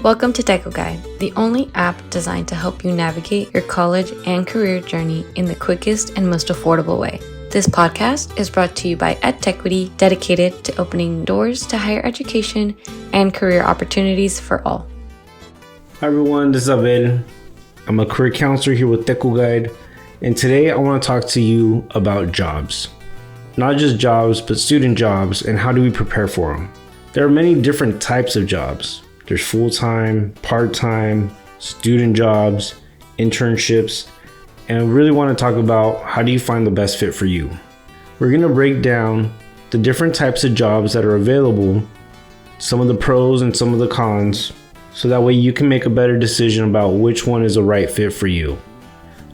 Welcome to Deco Guide, the only app designed to help you navigate your college and career journey in the quickest and most affordable way. This podcast is brought to you by EdTechquity, dedicated to opening doors to higher education and career opportunities for all. Hi everyone, this is Abel. I'm a career counselor here with Deco Guide, and today I want to talk to you about jobs. Not just jobs, but student jobs, and how do we prepare for them. There are many different types of jobs. There's full-time, part-time, student jobs, internships, and I really want to talk about how do you find the best fit for you. We're going to break down the different types of jobs that are available, some of the pros and some of the cons, so that way you can make a better decision about which one is the right fit for you.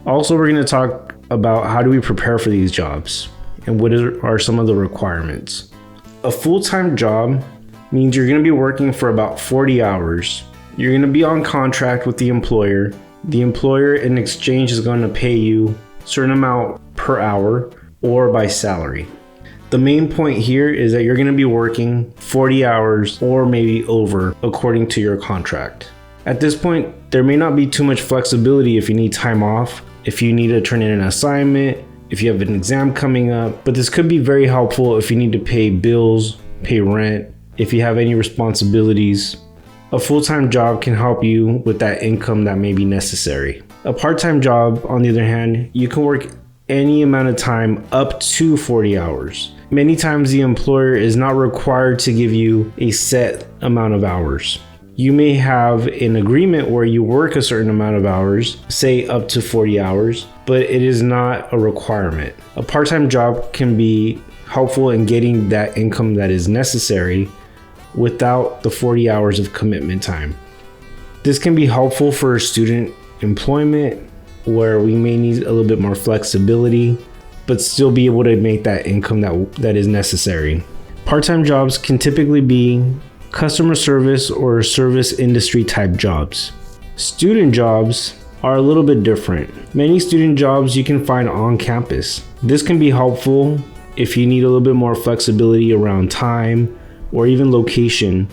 Also, we're going to talk about how do we prepare for these jobs and what are some of the requirements. A full-time job means you're going to be working for about 40 hours. You're going to be on contract with the employer. The employer in exchange is going to pay you a certain amount per hour or by salary. The main point here is that you're going to be working 40 hours or maybe over according to your contract. At this point, there may not be too much flexibility if you need time off, if you need to turn in an assignment, if you have an exam coming up, but this could be very helpful if you need to pay bills, pay rent, if you have any responsibilities. A full-time job can help you with that income that may be necessary. A part-time job, on the other hand, you can work any amount of time up to 40 hours. Many times the employer is not required to give you a set amount of hours. You may have an agreement where you work a certain amount of hours, say up to 40 hours, but it is not a requirement. A part-time job can be helpful in getting that income that is necessary without the 40 hours of commitment time. This can be helpful for student employment where we may need a little bit more flexibility, but still be able to make that income that is necessary. Part-time jobs can typically be customer service or service industry type jobs. Student jobs are a little bit different. Many student jobs you can find on campus. This can be helpful if you need a little bit more flexibility around time or even location.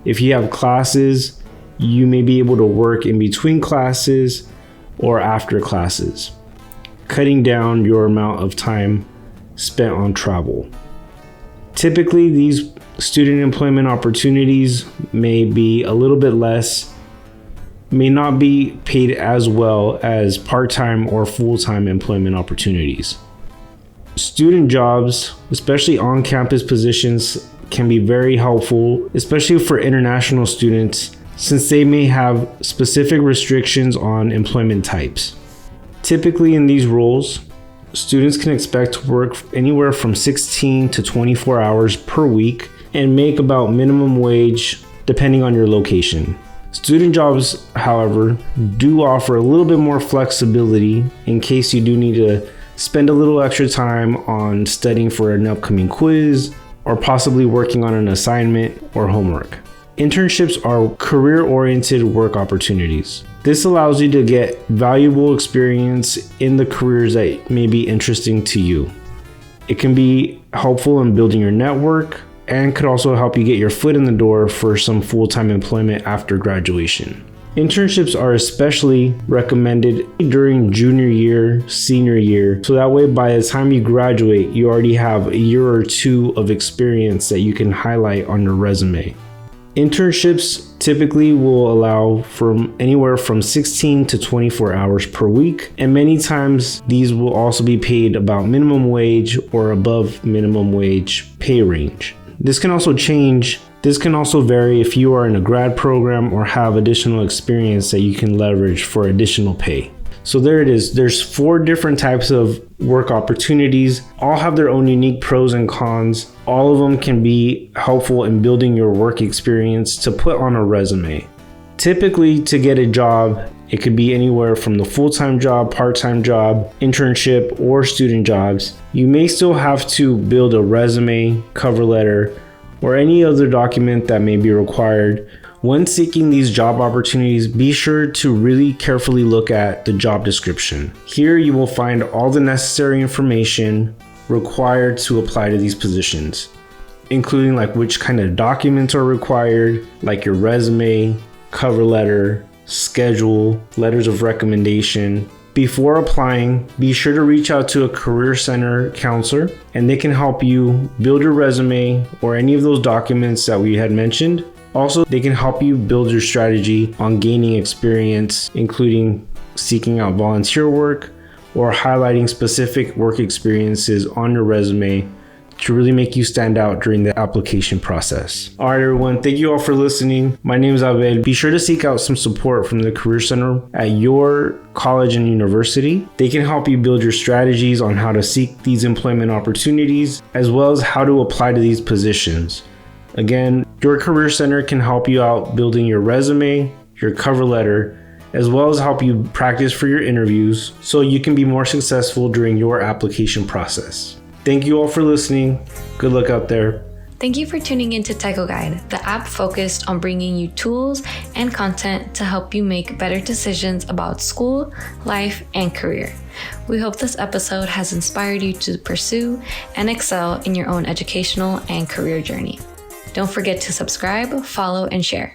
If you have classes, you may be able to work in between classes or after classes, cutting down your amount of time spent on travel. Typically, these student employment opportunities may be a little bit less, may not be paid as well as part-time or full-time employment opportunities. Student jobs, especially on-campus positions, can be very helpful, especially for international students, since they may have specific restrictions on employment types. Typically in these roles, students can expect to work anywhere from 16 to 24 hours per week and make about minimum wage depending on your location. Student jobs, however, do offer a little bit more flexibility in case you do need to spend a little extra time on studying for an upcoming quiz or possibly working on an assignment or homework. Internships are career-oriented work opportunities. This allows you to get valuable experience in the careers that may be interesting to you. It can be helpful in building your network and could also help you get your foot in the door for some full-time employment after graduation. Internships are especially recommended during junior year, senior year, so that way by the time you graduate, you already have a year or two of experience that you can highlight on your resume. Internships typically will allow from anywhere from 16 to 24 hours per week, and many times these will also be paid about minimum wage or above minimum wage pay range. This can also change. This can also vary if you are in a grad program or have additional experience that you can leverage for additional pay. So there it is. There's 4 different types of work opportunities. All have their own unique pros and cons. All of them can be helpful in building your work experience to put on a resume. Typically, to get a job, it could be anywhere from the full-time job, part-time job, internship, or student jobs. You may still have to build a resume, cover letter, or any other document that may be required. When seeking these job opportunities, be sure to really carefully look at the job description. Here you will find all the necessary information required to apply to these positions, including like which kind of documents are required, like your resume, cover letter, schedule, letters of recommendation. Before applying, be sure to reach out to a career center counselor and they can help you build your resume or any of those documents that we had mentioned. Also, they can help you build your strategy on gaining experience, including seeking out volunteer work or highlighting specific work experiences on your resume to really make you stand out during the application process. All right, everyone. Thank you all for listening. My name is Abel. Be sure to seek out some support from the Career Center at your college and university. They can help you build your strategies on how to seek these employment opportunities, as well as how to apply to these positions. Again, your Career Center can help you out building your resume, your cover letter, as well as help you practice for your interviews so you can be more successful during your application process. Thank you all for listening. Good luck out there. Thank you for tuning into Techo Guide, the app focused on bringing you tools and content to help you make better decisions about school, life, and career. We hope this episode has inspired you to pursue and excel in your own educational and career journey. Don't forget to subscribe, follow, and share.